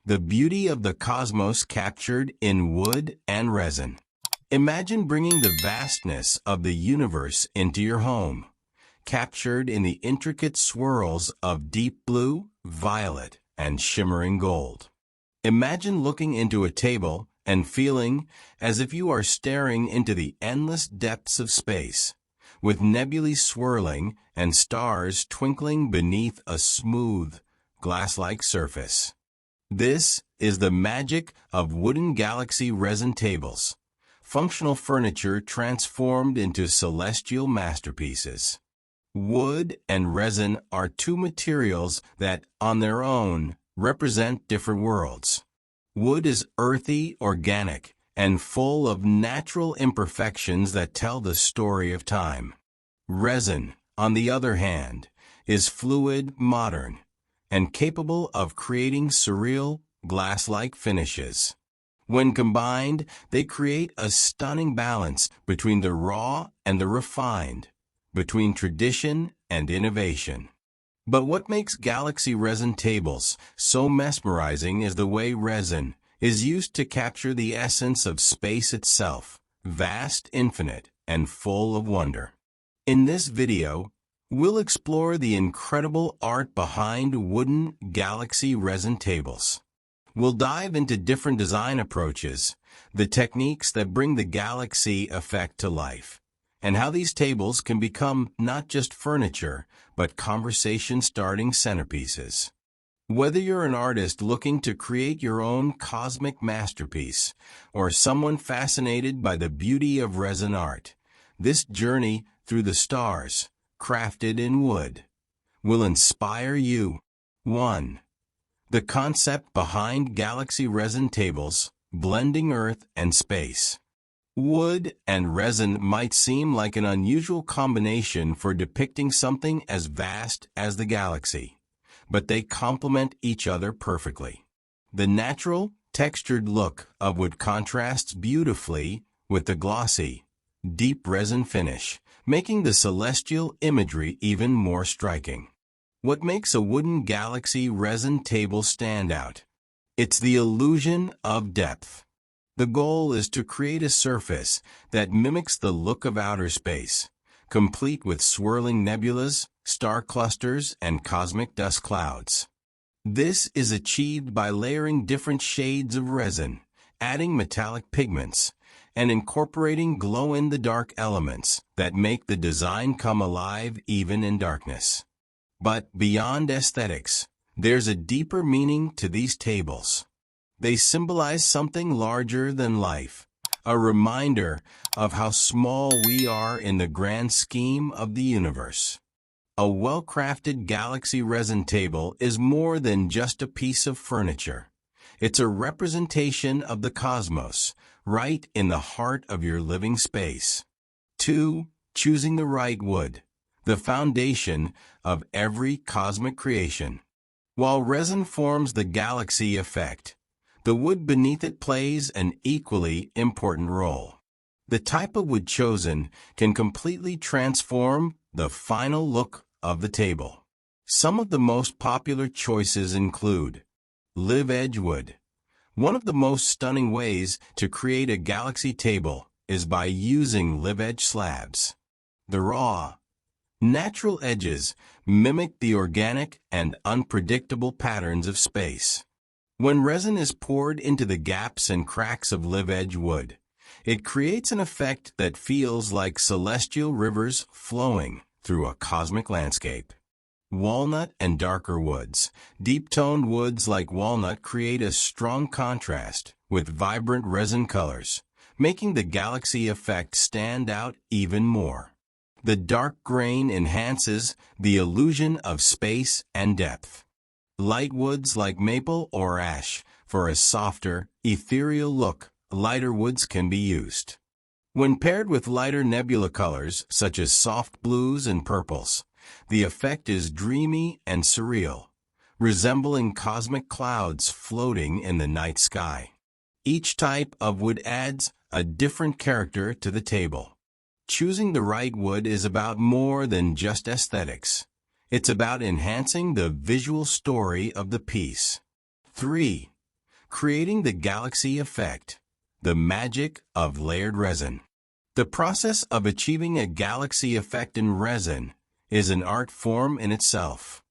The beauty of the cosmos captured in wood and resin. Imagine bringing the vastness of the universe into your home, captured in the intricate swirls of deep blue, violet, and shimmering gold. Imagine looking into a table and feeling as if you are staring into the endless depths of space, with nebulae swirling and stars twinkling beneath a smooth, glass-like surface. This is the magic of wooden galaxy resin tables, functional furniture transformed into celestial masterpieces. Wood and resin are two materials that, on their own, represent different worlds. Wood is earthy, organic, and full of natural imperfections that tell the story of time. Resin, on the other hand, is fluid, modern, and capable of creating surreal, glass-like finishes. When combined, they create a stunning balance between the raw and the refined, between tradition and innovation. But what makes galaxy resin tables so mesmerizing is the way resin is used to capture the essence of space itself, vast, infinite, and full of wonder. In this video, we'll explore the incredible art behind wooden galaxy resin tables. We'll dive into different design approaches, the techniques that bring the galaxy effect to life, and how these tables can become not just furniture, but conversation-starting centerpieces. Whether you're an artist looking to create your own cosmic masterpiece, or someone fascinated by the beauty of resin art, this journey through the stars, crafted in wood, will inspire you. 1. The concept behind galaxy resin tables, blending earth and space. Wood and resin might seem like an unusual combination for depicting something as vast as the galaxy, but they complement each other perfectly. The natural, textured look of wood contrasts beautifully with the glossy, deep resin finish, making the celestial imagery even more striking. What makes a wooden galaxy resin table stand out? It's the illusion of depth. The goal is to create a surface that mimics the look of outer space, complete with swirling nebulas, star clusters, and cosmic dust clouds. This is achieved by layering different shades of resin, adding metallic pigments, and incorporating glow-in-the-dark elements that make the design come alive even in darkness. But beyond aesthetics, there's a deeper meaning to these tables. They symbolize something larger than life, a reminder of how small we are in the grand scheme of the universe. A well-crafted galaxy resin table is more than just a piece of furniture. It's a representation of the cosmos, right in the heart of your living space. 2. Choosing the right wood, the foundation of every cosmic creation. While resin forms the galaxy effect, the wood beneath it plays an equally important role. The type of wood chosen can completely transform the final look of the table. Some of the most popular choices include live edge wood. One of the most stunning ways to create a galaxy table is by using live edge slabs. The raw, natural edges mimic the organic and unpredictable patterns of space. When resin is poured into the gaps and cracks of live edge wood, it creates an effect that feels like celestial rivers flowing through a cosmic landscape. Walnut and darker woods. Deep-toned woods like walnut create a strong contrast with vibrant resin colors, making the galaxy effect stand out even more. The dark grain enhances the illusion of space and depth. Light woods like maple or ash for a softer, ethereal look. Lighter woods can be used. When paired with lighter nebula colors such as soft blues and purples, the effect is dreamy and surreal, resembling cosmic clouds floating in the night sky. Each type of wood adds a different character to the table. Choosing the right wood is about more than just aesthetics. It's about enhancing the visual story of the piece. 3. creating the galaxy effect, the magic of layered resin. The process of achieving a galaxy effect in resin is an art form in itself.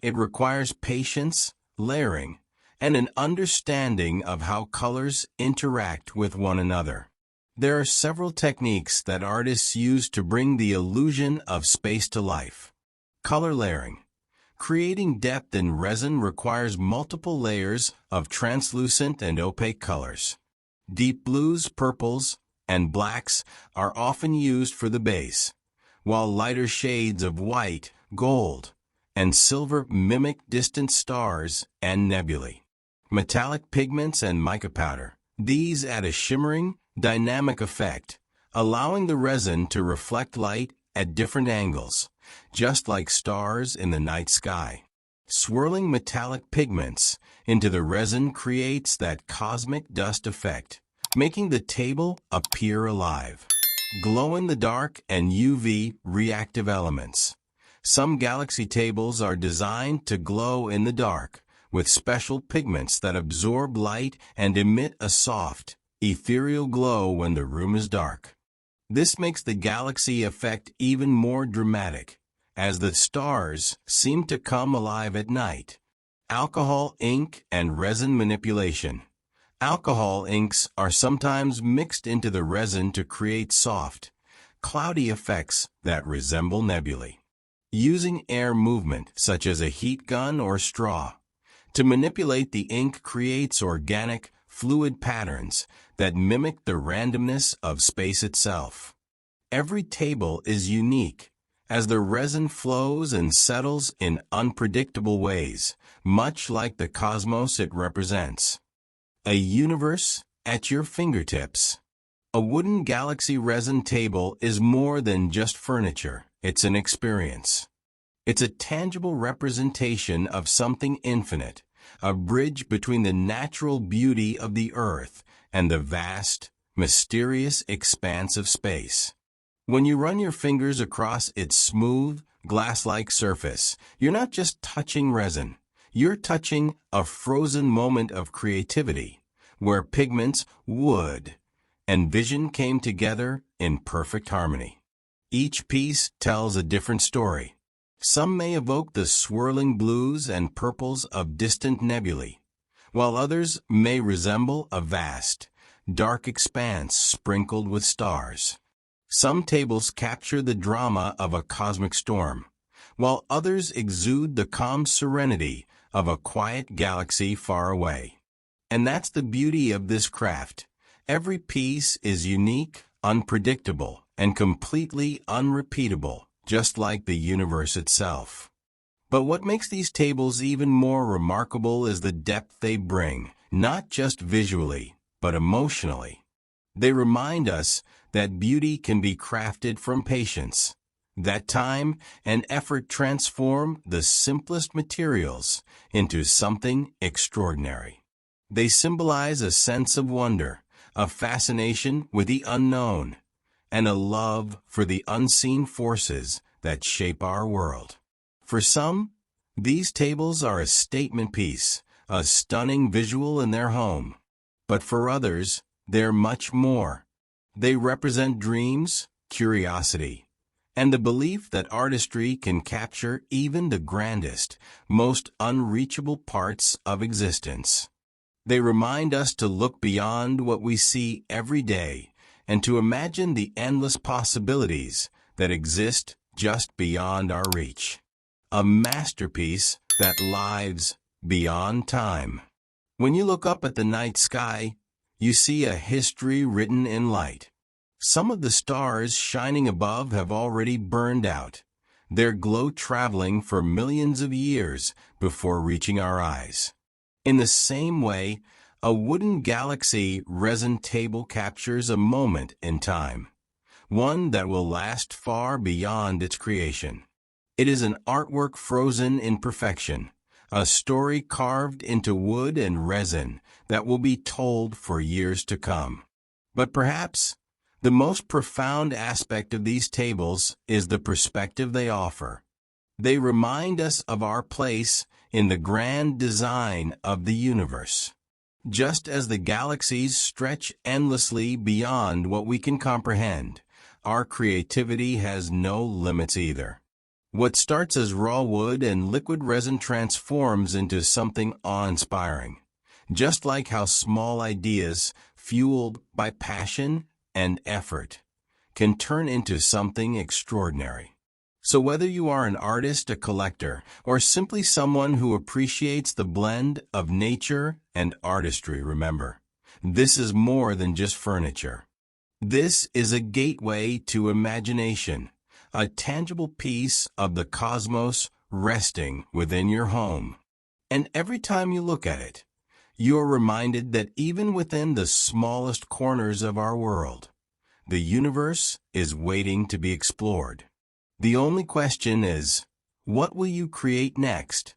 It requires patience, layering, and an understanding of how colors interact with one another. There are several techniques that artists use to bring the illusion of space to life. Color layering. Creating depth in resin requires multiple layers of translucent and opaque colors. Deep blues, purples, and blacks are often used for the base, while lighter shades of white, gold, and silver mimic distant stars and nebulae. Metallic pigments and mica powder. These add a shimmering, dynamic effect, allowing the resin to reflect light at different angles, just like stars in the night sky. Swirling metallic pigments into the resin creates that cosmic dust effect, making the table appear alive. Glow-in-the-dark and UV reactive elements. Some galaxy tables are designed to glow in the dark, with special pigments that absorb light and emit a soft, ethereal glow when the room is dark. This makes the galaxy effect even more dramatic, as the stars seem to come alive at night. Alcohol ink and resin manipulation. Alcohol inks are sometimes mixed into the resin to create soft, cloudy effects that resemble nebulae. Using air movement, such as a heat gun or straw, to manipulate the ink creates organic, fluid patterns that mimic the randomness of space itself. Every table is unique, as the resin flows and settles in unpredictable ways, much like the cosmos it represents. A universe at your fingertips. A wooden galaxy resin table is more than just furniture, it's an experience. It's a tangible representation of something infinite, a bridge between the natural beauty of the earth and the vast, mysterious expanse of space. When you run your fingers across its smooth, glass-like surface, you're not just touching resin. You're touching a frozen moment of creativity, where pigments, wood, and vision came together in perfect harmony. Each piece tells a different story. Some may evoke the swirling blues and purples of distant nebulae, while others may resemble a vast, dark expanse sprinkled with stars. Some tables capture the drama of a cosmic storm, while others exude the calm serenity of a quiet galaxy far away. And that's the beauty of this craft. Every piece is unique, unpredictable, and completely unrepeatable, just like the universe itself. But what makes these tables even more remarkable is the depth they bring, not just visually, but emotionally. They remind us that beauty can be crafted from patience, that time and effort transform the simplest materials into something extraordinary. They symbolize a sense of wonder, a fascination with the unknown, and a love for the unseen forces that shape our world. For some, these tables are a statement piece, a stunning visual in their home. But for others, they're much more. They represent dreams, curiosity, and the belief that artistry can capture even the grandest, most unreachable parts of existence. They remind us to look beyond what we see every day and to imagine the endless possibilities that exist just beyond our reach. A masterpiece that lives beyond time. When you look up at the night sky, you see a history written in light. Some of the stars shining above have already burned out, their glow traveling for millions of years before reaching our eyes. In the same way, a wooden galaxy resin table captures a moment in time, one that will last far beyond its creation. It is an artwork frozen in perfection, a story carved into wood and resin that will be told for years to come. But perhaps the most profound aspect of these tables is the perspective they offer. They remind us of our place in the grand design of the universe. Just as the galaxies stretch endlessly beyond what we can comprehend, our creativity has no limits either. What starts as raw wood and liquid resin transforms into something awe-inspiring, just like how small ideas, fueled by passion and effort, can turn into something extraordinary. So whether you are an artist, a collector, or simply someone who appreciates the blend of nature and artistry, remember, this is more than just furniture. This is a gateway to imagination, a tangible piece of the cosmos resting within your home. And every time you look at it, you are reminded that even within the smallest corners of our world, the universe is waiting to be explored. The only question is, what will you create next?